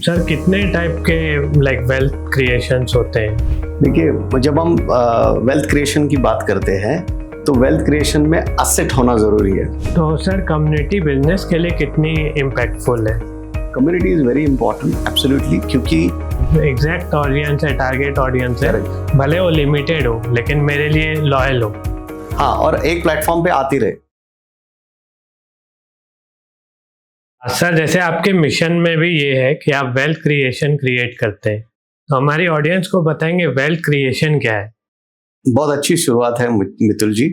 Sir कितने type के like wealth creations होते हैं? देखिए, जब हम वेल्थ क्रिएशन की बात करते हैं तो वेल्थ क्रिएशन में असेट होना ज़रूरी है। तो सर कम्युनिटी बिजनेस के लिए कितनी इम्पैक्टफुल है? Community is very important, absolutely, क्योंकि एग्जैक्ट ऑडियंस है, टारगेट ऑडियंस है, भले वो लिमिटेड हो लेकिन मेरे लिए लॉयल हो। हाँ, और एक प्लेटफॉर्म पे आती रहे। सर जैसे आपके मिशन में भी ये है कि आप वेल्थ क्रिएशन क्रिएट करते हैं, तो हमारी ऑडियंस को बताएंगे वेल्थ क्रिएशन क्या है? बहुत अच्छी शुरुआत है मितुल जी।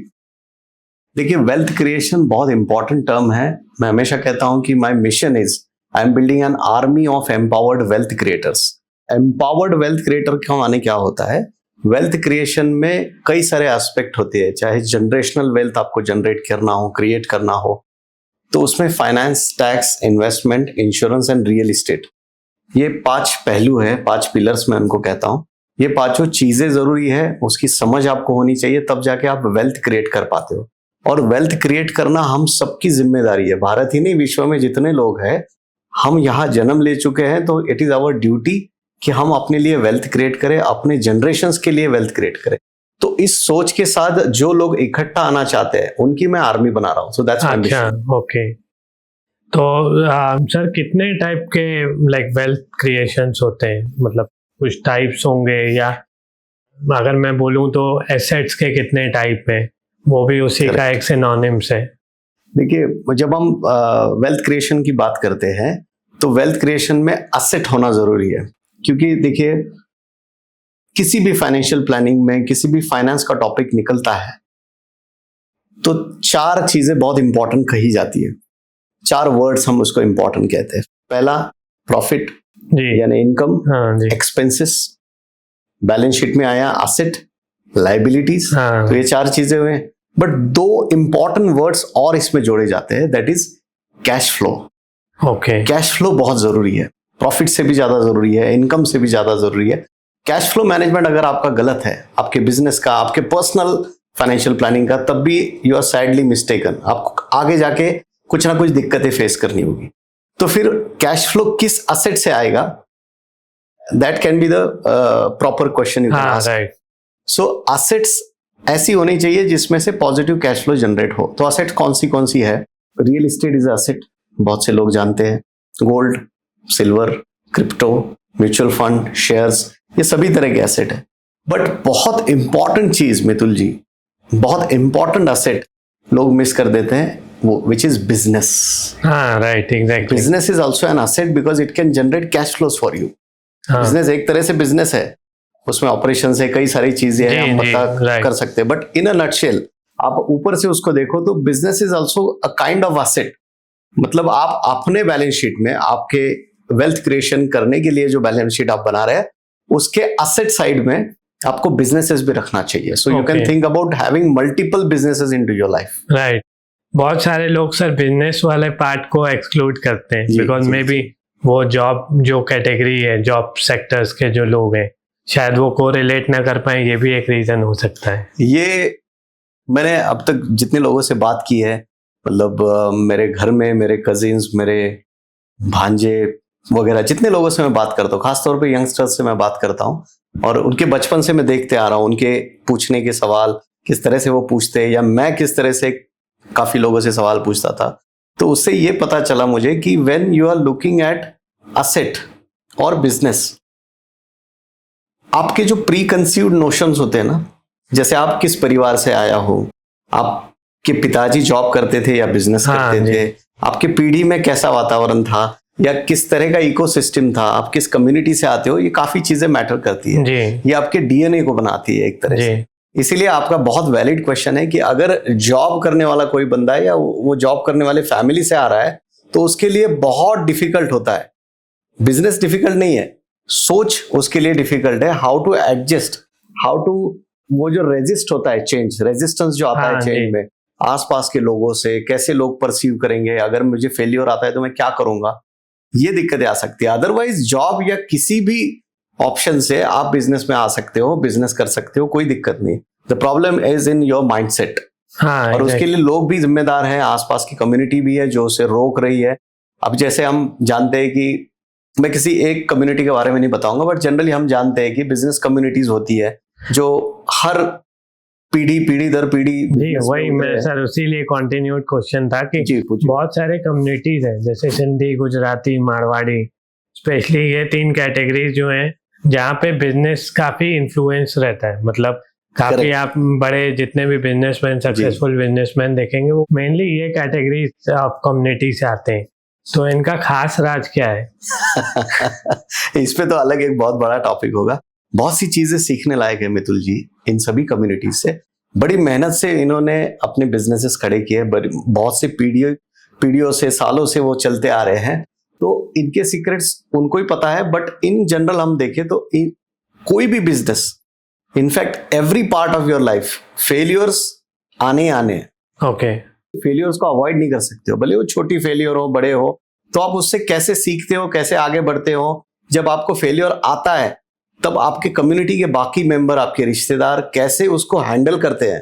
देखिए, वेल्थ क्रिएशन बहुत इंपॉर्टेंट टर्म है। मैं हमेशा कहता हूं कि my mission is I am building an army of empowered wealth creators. Empowered wealth creator का माने क्या होता है? वेल्थ क्रिएशन में कई सारे एस्पेक्ट होते हैं, चाहे जनरेशनल वेल्थ आपको जनरेट करना हो, क्रिएट करना हो, तो उसमें finance, tax, investment, insurance and real estate, ये 5 पहलू है, 5 पिलर्स मैं उनको कहता हूं। ये पांचों चीजें जरूरी है, उसकी समझ आपको होनी चाहिए, तब जाके आप वेल्थ क्रिएट कर पाते हो। और वेल्थ क्रिएट करना हम सबकी जिम्मेदारी है। भारत ही नहीं, विश्व में जितने लोग हैं, हम यहाँ जन्म ले चुके हैं, तो इट इज आवर ड्यूटी कि हम अपने लिए वेल्थ क्रिएट करें, अपने जनरेशंस के लिए वेल्थ क्रिएट करें। तो इस सोच के साथ जो लोग इकट्ठा आना चाहते हैं, उनकी मैं आर्मी बना रहा हूँ। So that's my mission. Okay, तो सर कितने टाइप के लाइक वेल्थ क्रिएशंस होते हैं? मतलब कुछ टाइप्स होंगे, या अगर मैं बोलूं तो एसेट्स के कितने टाइप है, वो भी उसी का एक सिनोनिम्स है? देखिए, जब हम वेल्थ क्रिएशन की बात करते हैं तो वेल्थ क्रिएशन में असेट होना जरूरी है, क्योंकि देखिए, किसी भी फाइनेंशियल प्लानिंग में, किसी भी फाइनेंस का टॉपिक निकलता है तो 4 चीजें बहुत इंपॉर्टेंट कही जाती है। 4 वर्ड्स हम उसको इंपॉर्टेंट कहते हैं। पहला प्रॉफिट यानी इनकम, एक्सपेंसेस, बैलेंस शीट में आया असेट, लायबिलिटीज। तो ये 4 चीजें हुए, बट 2 इंपॉर्टेंट वर्ड्स और इसमें जोड़े जाते हैं, that is cash flow. Okay, cash flow बहुत जरूरी है, प्रॉफिट से भी ज्यादा जरूरी है, इनकम से भी ज्यादा जरूरी है। कैश फ्लो मैनेजमेंट अगर आपका गलत है, आपके बिजनेस का, आपके पर्सनल फाइनेंशियल प्लानिंग का, तब भी यू आर सैडली मिस्टेकन। आपको आगे जाके कुछ ना कुछ दिक्कतें फेस करनी होगी। तो फिर कैश फ्लो किस असेट से आएगा, that can be the proper question you can ask. So assets ऐसी होनी चाहिए जिसमें से पॉजिटिव कैश फ्लो जनरेट हो। तो असेट कौन सी है? रियल एस्टेट इज असेट, बहुत से लोग जानते हैं। Gold, silver, crypto, mutual fund, shares, ये सभी तरह के एसेट है। बट बहुत इंपॉर्टेंट चीज मितुल जी, बहुत इंपॉर्टेंट एसेट लोग मिस कर देते हैं, वो which is business. Right, exactly. Business is also an asset because it can generate cash flows for you. Business एक तरह से बिजनेस है, उसमें ऑपरेशन है, कई सारी चीजें हैं, हम पता कर सकते हैं। बट इन अ नटशेल आप ऊपर से उसको देखो तो business is also a kind of asset. मतलब आप अपने बैलेंस शीट में, आपके वेल्थ क्रिएशन करने के लिए जो बैलेंस शीट आप बना रहे हैं, उसके एसेट साइड में आपको बिजनेसेस भी रखना चाहिए। So you can think about having multiple businesses into your life. Right. बहुत सारे लोग सर बिजनेस वाले पार्ट को एक्सक्लूड करते हैं, बिकॉज मे बी वो जॉब जो कैटेगरी है, जॉब सेक्टर्स के जो लोग हैं, शायद वो को रिलेट ना कर पाए। ये भी एक रीजन हो सकता है। ये मैंने अब तक जितने लोगों से बात की है, मतलब मेरे घर में मेरे कजिन्स, मेरे भांजे वगैरह, जितने लोगों से मैं बात करता हूँ, खासतौर पे यंगस्टर्स से मैं बात करता हूँ, और उनके बचपन से मैं देखते आ रहा हूँ, उनके पूछने के सवाल किस तरह से वो पूछते हैं, या मैं किस तरह से काफी लोगों से सवाल पूछता था। तो उससे ये पता चला मुझे कि when you are looking at asset और बिजनेस, आपके जो प्री कंसीव्ड नोशंस होते हैं ना, जैसे आप किस परिवार से आया हो, आपके पिताजी जॉब करते थे या बिजनेस करते थे, आपके पीढ़ी में कैसा वातावरण था, या किस तरह का इकोसिस्टम था, आप किस कम्युनिटी से आते हो, ये काफी चीजें मैटर करती है। ये आपके डीएनए को बनाती है एक तरह से। इसीलिए आपका बहुत वैलिड क्वेश्चन है कि अगर जॉब करने वाला कोई बंदा है, या वो जॉब करने वाले फैमिली से आ रहा है, तो उसके लिए बहुत डिफिकल्ट होता है। बिजनेस डिफिकल्ट नहीं है, सोच उसके लिए डिफिकल्ट है। How to adjust, how to, वो जो रेजिस्ट होता है, चेंज, रेजिस्टेंस जो आता है चेंज में, आसपास के लोगों से कैसे लोग परसीव करेंगे, अगर मुझे फेलियर आता है तो मैं क्या करूंगा, ये दिक्कतें आ सकती है। अदरवाइज जॉब या किसी भी ऑप्शन से आप बिजनेस में आ सकते हो, बिजनेस कर सकते हो, कोई दिक्कत नहीं। The problem is in your mindset. और उसके लिए लोग भी जिम्मेदार हैं, आसपास की कम्युनिटी भी है जो उसे रोक रही है। अब जैसे हम जानते हैं कि मैं किसी एक कम्युनिटी के बारे में नहीं बताऊंगा, बट जनरली हम जानते हैं कि बिजनेस कम्युनिटीज होती है जो हर पीढ़ी दर पीढ़ी। जी वही मैं सर उसीलिए कंटिन्यूड क्वेश्चन था कि जी पूछिए। बहुत सारे कम्युनिटीज हैं जैसे सिंधी, गुजराती, मारवाड़ी, स्पेशली ये 3 कैटेगरीज जो हैं जहाँ पे बिजनेस काफी इन्फ्लुएंस रहता है। मतलब काफी Correct. आप बड़े जितने भी बिजनेसमैन, सक्सेसफुल बिजनेसमैन देखेंगे वो मेनली ये कैटेगरी ऑफ कम्युनिटी से आते हैं। तो इनका खास राज क्या है? इस पे तो अलग एक बहुत बड़ा टॉपिक होगा। बहुत सी चीजें सीखने लायक है मितुल जी इन सभी कम्युनिटीज से। बड़ी मेहनत से इन्होंने अपने बिजनेसेस खड़े किए, बहुत से पीढ़ियों से, सालों से वो चलते आ रहे हैं, तो इनके सीक्रेट्स उनको ही पता है। बट इन जनरल हम देखें तो कोई भी business, in fact every part of your life, failures आने ओके फेलियर्स को अवॉइड नहीं कर सकते हो, भले वो छोटी फेलियर हो बड़े हो, तो आप उससे कैसे सीखते हो, कैसे आगे बढ़ते हो। जब आपको फेलियर आता है तब आपके कम्युनिटी के बाकी मेंबर, आपके रिश्तेदार कैसे उसको हैंडल करते हैं,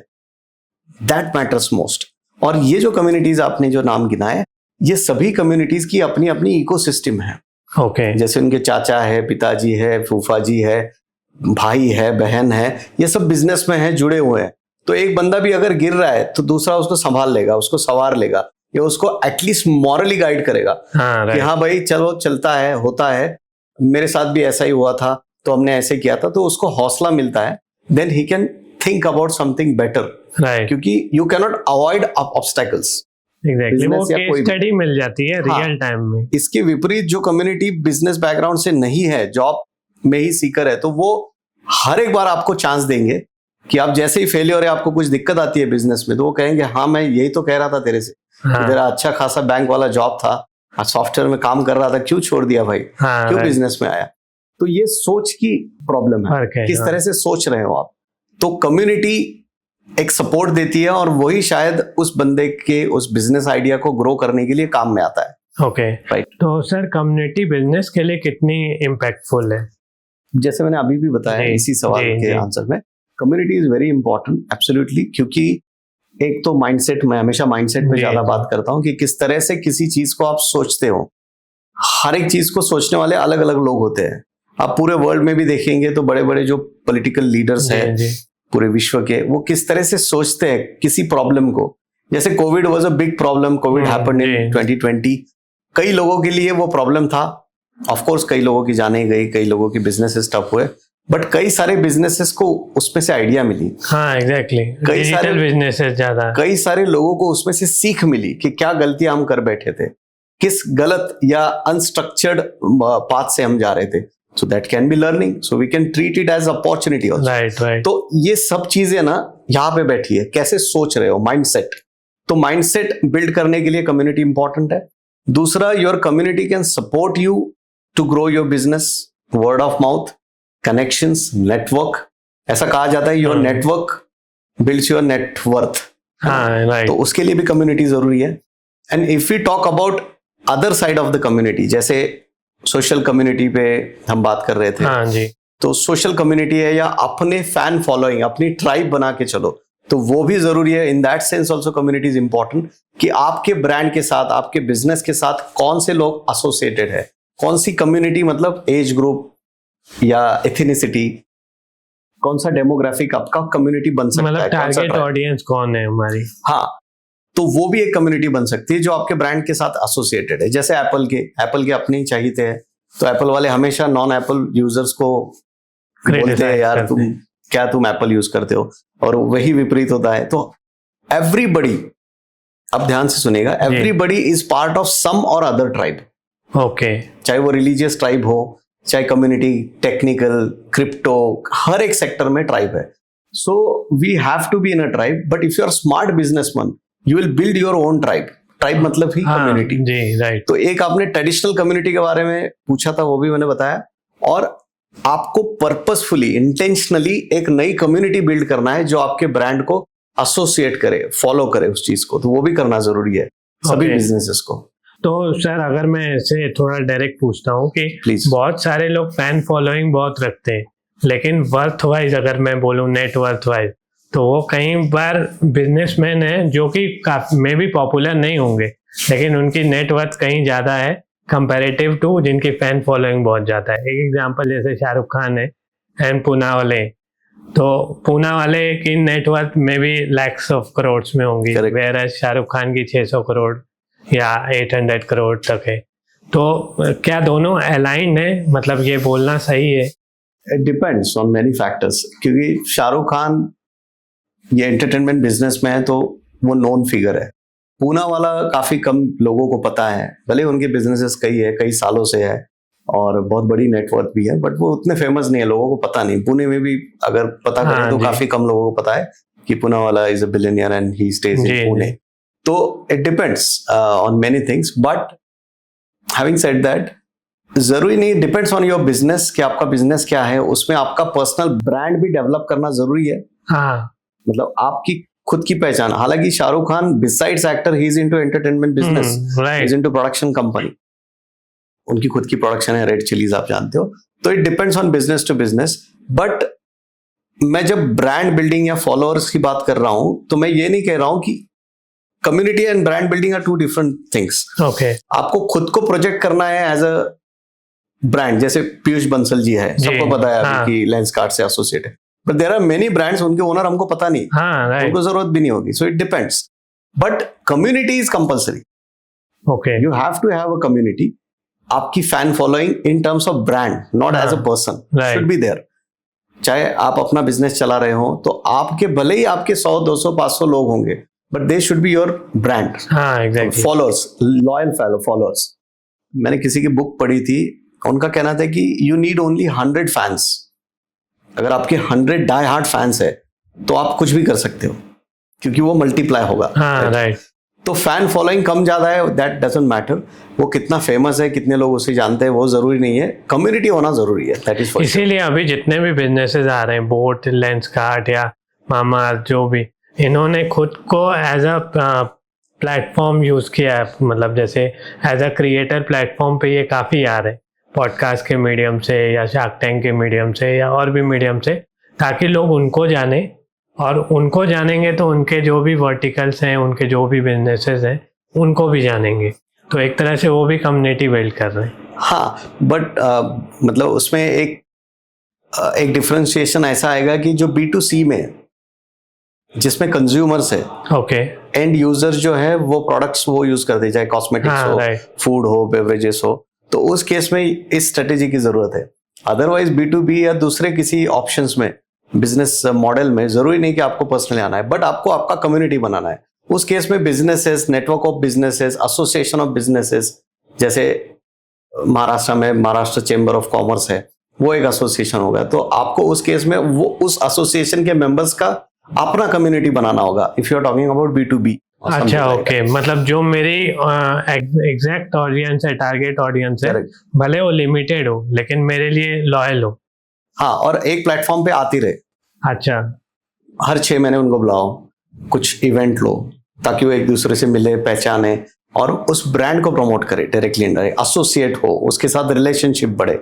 दैट मैटर्स मोस्ट। और ये जो कम्युनिटीज आपने जो नाम गिनाए, ये सभी कम्युनिटीज की अपनी अपनी इकोसिस्टम है। ओके जैसे उनके चाचा है, पिताजी है, फूफा जी है, भाई है, बहन है, ये सब बिजनेस में है, जुड़े हुए हैं। तो एक बंदा भी अगर गिर रहा है तो दूसरा उसको संभाल लेगा, उसको संवार लेगा, या उसको एटलीस्ट मॉरली गाइड करेगा कि हाँ भाई चलो, चलता है, होता है, मेरे साथ भी ऐसा ही हुआ था तो हमने ऐसे किया था, तो उसको हौसला मिलता है। Then he can think about something better, क्योंकि you can not avoid obstacles. Exactly, वो केस स्टडी मिल जाती है रियल टाइम में। इसके विपरीत जो कम्युनिटी बिजनेस बैकग्राउंड से नहीं है, जॉब में ही सीकर है, तो वो हर एक बार आपको चांस देंगे कि आप जैसे ही फेलियर है, आपको कुछ दिक्कत आती है बिजनेस में, तो वो कहेंगे हाँ मैं यही तो कह रहा था तेरे से, तेरा अच्छा खासा बैंक वाला जॉब था, सॉफ्टवेयर में काम कर रहा था, क्यों छोड़ दिया भाई, क्यों बिजनेस में आया। तो ये सोच की प्रॉब्लम है, किस तरह से सोच रहे हो आप। तो कम्युनिटी एक सपोर्ट देती है और वही शायद उस बंदे के उस बिजनेस आइडिया को ग्रो करने के लिए काम में आता है। Okay right. तो सर कम्युनिटी बिजनेस के लिए कितनी इम्पैक्टफुल है? जैसे मैंने अभी भी बताया इसी सवाल के आंसर में, community is very important, absolutely. क्योंकि एक तो माइंडसेट, मैं हमेशा माइंडसेट में ज्यादा बात करता हूँ कि किस तरह से किसी चीज को आप सोचते हो। हर एक चीज को सोचने वाले अलग अलग लोग होते हैं। आप पूरे वर्ल्ड में भी देखेंगे तो बड़े बड़े जो पॉलिटिकल लीडर्स हैं पूरे विश्व के, वो किस तरह से सोचते हैं किसी प्रॉब्लम को। जैसे Covid was a big problem, Covid happened in 2020। कई लोगों के लिए वो प्रॉब्लम था, ऑफ कोर्स कई लोगों की जाने गई, कई लोगों की बिजनेसेस टफ हुए, बट कई सारे बिजनेसेस को उसमें से आइडिया मिली। हाँ एग्जैक्टली, डिजिटल बिजनेसेस ज्यादा, कई सारे लोगों को उसमें से सीख मिली कि क्या गलतियां हम कर बैठे थे, किस गलत या अनस्ट्रक्चर्ड पाथ से हम जा रहे थे। So that can be learning. So we can treat it as opportunity also. Right. तो ये सब चीजें ना यहाँ पे बैठी है, कैसे सोच रहे हो, माइंडसेट। तो माइंडसेट बिल्ड करने के लिए कम्युनिटी इंपॉर्टेंट है। दूसरा, your community can support you to grow your business, word of mouth, connections, network. ऐसा कहा जाता है your network builds your net worth. तो उसके लिए भी कम्युनिटी जरूरी है। And if we talk about other side of the community, जैसे सोशल कम्युनिटी पे हम बात कर रहे थे, हाँ जी। तो सोशल कम्युनिटी है या अपने फैन फॉलोइंग, अपनी ट्राइब बना के चलो, तो वो भी जरूरी है। In that sense also community is important कि आपके ब्रांड के साथ, आपके बिजनेस के साथ कौन से लोग एसोसिएटेड है, कौन सी कम्युनिटी, मतलब एज ग्रुप या एथिनिसिटी, कौन सा डेमोग्राफिक आपका कम्युनिटी बन सकता है, टारगेट ऑडियंस कौन है हमारी। हाँ, तो वो भी एक कम्युनिटी बन सकती है जो आपके ब्रांड के साथ एसोसिएटेड है। जैसे एप्पल के अपने ही चाहिए हैं, तो एप्पल वाले हमेशा नॉन एप्पल यूजर्स को बोलते हैं यार तुम एप्पल यूज करते हो, और वही विपरीत होता है। तो एवरीबडी, अब ध्यान से सुनेगा, everybody is part of some और अदर ट्राइब। ओके, चाहे वो रिलीजियस ट्राइब हो, चाहे कम्युनिटी टेक्निकल, क्रिप्टो, हर एक सेक्टर में ट्राइब है। So we have to be in a tribe, but if you are smart businessman, you will build your own tribe. Tribe मतलब ही community. जी right. तो एक आपने ट्रेडिशनल कम्युनिटी के बारे में पूछा था, वो भी मैंने बताया। और आपको पर्पसफुली, इंटेंशनली एक नई कम्युनिटी बिल्ड करना है जो आपके ब्रांड को एसोसिएट करे, फॉलो करे उस चीज को, तो वो भी करना जरूरी है सभी बिजनेसेस को। तो सर अगर मैं ऐसे थोड़ा डायरेक्ट पूछता हूँ कि Please. बहुत सारे लोग फैन फॉलोइंग बहुत रखते हैं, लेकिन वर्थ वाइज अगर मैं बोलूँ, नेट वर्थ वाइज, तो वो कई बार बिजनेसमैन है जो कि मे भी पॉपुलर नहीं होंगे, लेकिन उनकी नेटवर्थ कहीं ज्यादा है कंपैरेटिव टू जिनकी फैन फॉलोइंग बहुत ज़्यादा है। एक एग्जांपल जैसे शाहरुख खान है एंड पूना वाले, तो पूना वाले की नेटवर्थ में भी लैक्स ऑफ करोड़ में होंगी, वेयर शाहरुख खान की 600 करोड़ या 800 करोड़ तक है। तो क्या दोनों अलाइंड है, मतलब ये बोलना सही है? It depends on many factors, क्योंकि शाहरुख खान ये एंटरटेनमेंट बिजनेस में है तो वो नोन फिगर है। पूना वाला काफी कम लोगों को पता है, भले उनके बिजनेसेस कई सालों से है और बहुत बड़ी नेटवर्थ भी है, बट वो उतने फेमस नहीं है, लोगों को पता नहीं। पुणे में भी अगर पता करें तो काफी कम लोगों को पता है कि पूना वाला is a billionaire and he stays in Pune. तो it depends on many things, but having said that, जरूरी नहीं, डिपेंड्स ऑन योर बिजनेस कि आपका बिजनेस क्या है, उसमें आपका पर्सनल ब्रांड भी डेवलप करना जरूरी है। मतलब आपकी खुद की पहचान। हालांकि Shahrukh Khan besides actor he is into entertainment business, he is into production company, उनकी खुद की प्रोडक्शन है रेड चिलीज, आप जानते हो। तो it depends on business to business. But मैं जब ब्रांड बिल्डिंग या फॉलोअर्स की बात कर रहा हूं तो मैं ये नहीं कह रहा हूं कि community and brand building are two different things. आपको खुद को प्रोजेक्ट करना है एज अ ब्रांड, जैसे पीयूष बंसल जी है, सबको पता है कि लेंसकार्ट से एसोसिएट है, but there are many brands, उनके ओनर हमको पता नहीं, उनको जरूरत भी नहीं होगी। So it depends, but community is compulsory. You have to have a community. आपकी fan following in terms of brand, not as a person, should be there. चाहे आप अपना बिजनेस चला रहे हो तो आपके भले ही आपके 100, 200, 500 लोग होंगे, but they should be your brand, followers, loyal followers. मैंने किसी की बुक पढ़ी थी, उनका कहना था कि यू नीड ओनली 100 फैंस। अगर आपके 100 डाई हार्ड फैंस है तो आप कुछ भी कर सकते हो, क्योंकि वो मल्टीप्लाई होगा। राइट। तो फैन फॉलोइंग कम ज्यादा है, दैट डजंट मैटर। वो कितना फेमस है, कितने लोग उसे जानते हैं, वो जरूरी नहीं है। कम्युनिटी होना जरूरी है, दैट इज फॉर श्योर। इसीलिए अभी जितने भी बिजनेसेस आ रहे हैं, बोट, लेंसकार्ट या मामाअर्थ, जो भी, इन्होंने खुद को एज अ प्लेटफॉर्म यूज किया है। मतलब जैसे एज अ क्रिएटर प्लेटफॉर्म पे ये काफी आ रहे हैं, पॉडकास्ट के मीडियम से या शार्क टैंक के मीडियम से या और भी मीडियम से, ताकि लोग उनको जाने, और उनको जानेंगे तो उनके जो भी वर्टिकल्स हैं, उनके जो भी बिजनेसेस हैं, उनको भी जानेंगे। तो एक तरह से वो भी कम्युनिटी बिल्ड कर रहे हैं। हाँ, बट मतलब उसमें एक डिफरेंशिएशन ऐसा आएगा कि जो B2C में, जिसमें कंज्यूमर्स है, एंड यूजर्स जो है वो प्रोडक्ट्स वो यूज करते, चाहे कॉस्मेटिक्स हो, फूड हो, बेवरेजेस हो, तो उस केस में इस स्ट्रेटेजी की जरूरत है। अदरवाइज B2B या दूसरे किसी ऑप्शंस में, बिजनेस मॉडल में, जरूरी नहीं कि आपको पर्सनली आना है, बट आपको आपका कम्युनिटी बनाना है। उस केस में businesses, network of businesses, association of businesses, जैसे महाराष्ट्र में महाराष्ट्र चेंबर ऑफ कॉमर्स है, वो एक एसोसिएशन होगा। तो आपको उस केस में वो उस एसोसिएशन के मेंबर्स का अपना कम्युनिटी बनाना होगा, if you are talking about B2B। अच्छा, ओके। मतलब जो मेरी एग्जैक्ट ऑडियंस है, टारगेट ऑडियंस है, भले वो लिमिटेड हो लेकिन मेरे लिए लॉयल हो। हाँ, और एक प्लेटफॉर्म पे आती रहे। अच्छा। हर 6 महीने उनको बुलाओ, कुछ इवेंट लो, ताकि वो एक दूसरे से मिले, पहचाने और उस ब्रांड को प्रमोट करे डायरेक्टली, इनडायरेक्ट, एसोसिएट हो, उसके साथ रिलेशनशिप बढ़े।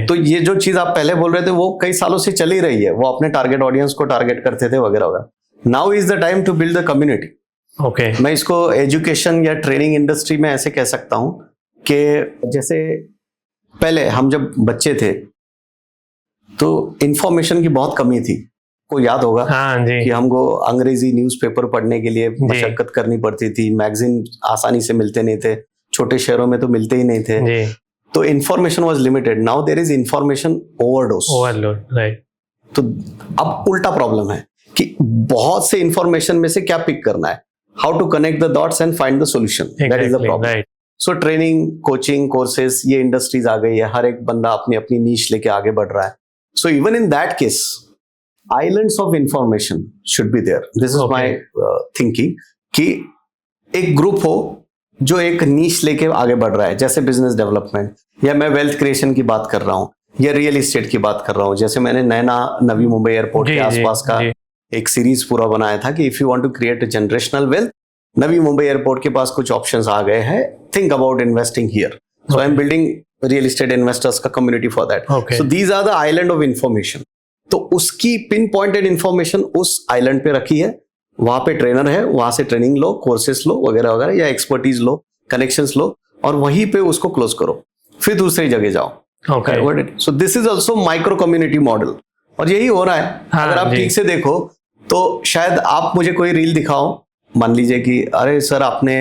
तो ये जो चीज आप पहले बोल रहे थे वो कई सालों से चली रही है, वो अपने टारगेट ऑडियंस को टारगेट करते थे वगैरह वगैरह। Now is the time to build the community. मैं इसको एजुकेशन या ट्रेनिंग इंडस्ट्री में ऐसे कह सकता हूं कि जैसे पहले हम जब बच्चे थे तो इंफॉर्मेशन की बहुत कमी थी। को याद होगा कि हमको अंग्रेजी न्यूज़पेपर पढ़ने के लिए मशक्कत करनी पड़ती थी, मैगजीन आसानी से मिलते नहीं थे, छोटे शहरों में तो मिलते ही नहीं थे, तो information was limited. Now there is information overload, right. तो अब उल्टा प्रॉब्लम है कि बहुत से इंफॉर्मेशन में से क्या पिक करना है, how to connect the dots and find the solution, that is the problem. So training, coaching, courses, ये इंडस्ट्रीज आ गई है, हर एक बंदा अपनी अपनी नीश लेके आगे बढ़ रहा है। So even in that case, islands of information should be there. This is my thinking कि एक ग्रुप हो जो एक नीश लेके आगे बढ़ रहा है, जैसे बिजनेस डेवलपमेंट, या मैं वेल्थ क्रिएशन की बात कर रहा हूँ, या रियल एस्टेट की बात कर रहा हूँ। जैसे मैंने नवी मुंबई एयरपोर्ट के आसपास का एक सीरीज पूरा बनाया था कि if you want to create a generational wealth, Navi Mumbai airport के पास कुछ ऑप्शंस आ गए हैं, think about investing here. So I am building real estate investors का community for that. So these are the island of information. तो उसकी pin pointed information उस आइलैंड पे रखी है, वहां पे ट्रेनर है, वहां से ट्रेनिंग लो, कोर्सेस लो वगैरह वगैरह, या एक्सपर्टीज लो, कनेक्शंस लो, और वहीं पे उसको क्लोज करो, फिर दूसरी जगह जाओ। Okay, so this is also micro community model, और यही हो रहा है। हाँ, अगर आप जी। ठीक से देखो तो शायद आप मुझे कोई रील दिखाओ, मान लीजिए कि अरे सर आपने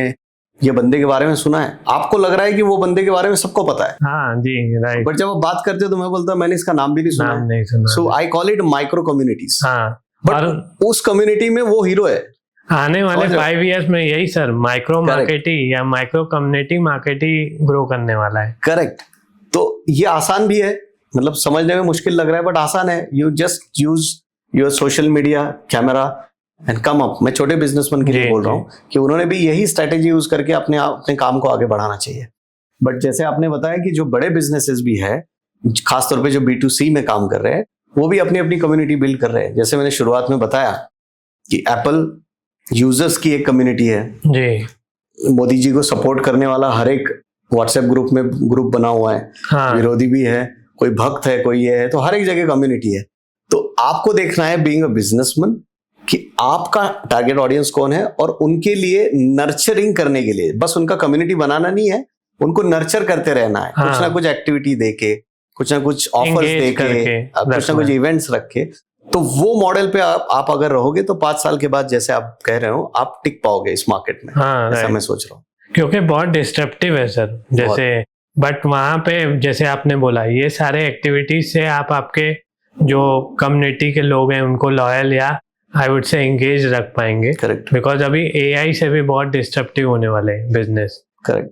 ये बंदे के बारे में सुना है, आपको लग रहा है कि वो बंदे के बारे में सबको पता है, हाँ जी, राइट, बट जब आप बात करते हो तो मैं बोलता हूँ मैंने इसका नाम भी नहीं सुना नाम है। नहीं सुना। So I call it micro communities. हाँ, बट और उस कम्युनिटी में वो हीरो है। आने वाले समझ रहे हो? 5 इयर्स में यही सर माइक्रो Correct. मार्केटिंग या माइक्रो कम्युनिटी मार्केटिंग ग्रो करने वाला है। करेक्ट। तो ये आसान भी है, मतलब समझने में मुश्किल लग रहा है बट आसान है। You just use your social media camera and come up. मैं छोटे बिजनेसमैन के लिए जी, बोल रहा जी। हूँ कि उन्होंने भी यही स्ट्रेटेजी यूज करके अपने काम को आगे बढ़ाना चाहिए। बट जैसे आपने बताया कि जो बड़े बिजनेसेस भी है, खासतौर पे जो B2C में काम कर रहे हैं, वो भी अपनी अपनी कम्युनिटी बिल्ड कर रहे हैं। जैसे मैंने शुरुआत में बताया कि एप्पल यूजर्स की एक कम्युनिटी है, जी, मोदी जी को सपोर्ट करने वाला हर एक व्हाट्सएप ग्रुप बना हुआ है, हाँ, विरोधी भी है, कोई भक्त है, कोई ये है, तो हर एक जगह कम्युनिटी है। तो आपको देखना है बीइंग अ बिजनेसमैन कि आपका टारगेट ऑडियंस कौन है, और उनके लिए नर्चरिंग करने के लिए बस उनका कम्युनिटी बनाना नहीं है, उनको नर्चर करते रहना है। हाँ। कुछ ना कुछ एक्टिविटी देके, कुछ ना कुछ ऑफर्स Engage देके, करके कुछ ना कुछ रखना है। इवेंट्स रख के, तो वो मॉडल पे आप अगर रहोगे तो 5 साल के बाद जैसे आप कह रहे हो आप टिक पाओगे इस मार्केट में। हाँ, ऐसा right. मैं सोच रहा हूँ। क्योंकि बहुत डिस्ट्रप्टिव है सर, जैसे बट वहाँ पे जैसे आपने बोला ये सारे एक्टिविटीज से आप आपके जो कम्युनिटी के लोग हैं उनको लॉयल या आई वुड से एंगेज रख पाएंगे। करेक्ट, बिकॉज अभी AI से भी बहुत डिस्ट्रप्टिव होने वाले हैं बिजनेस। करेक्ट।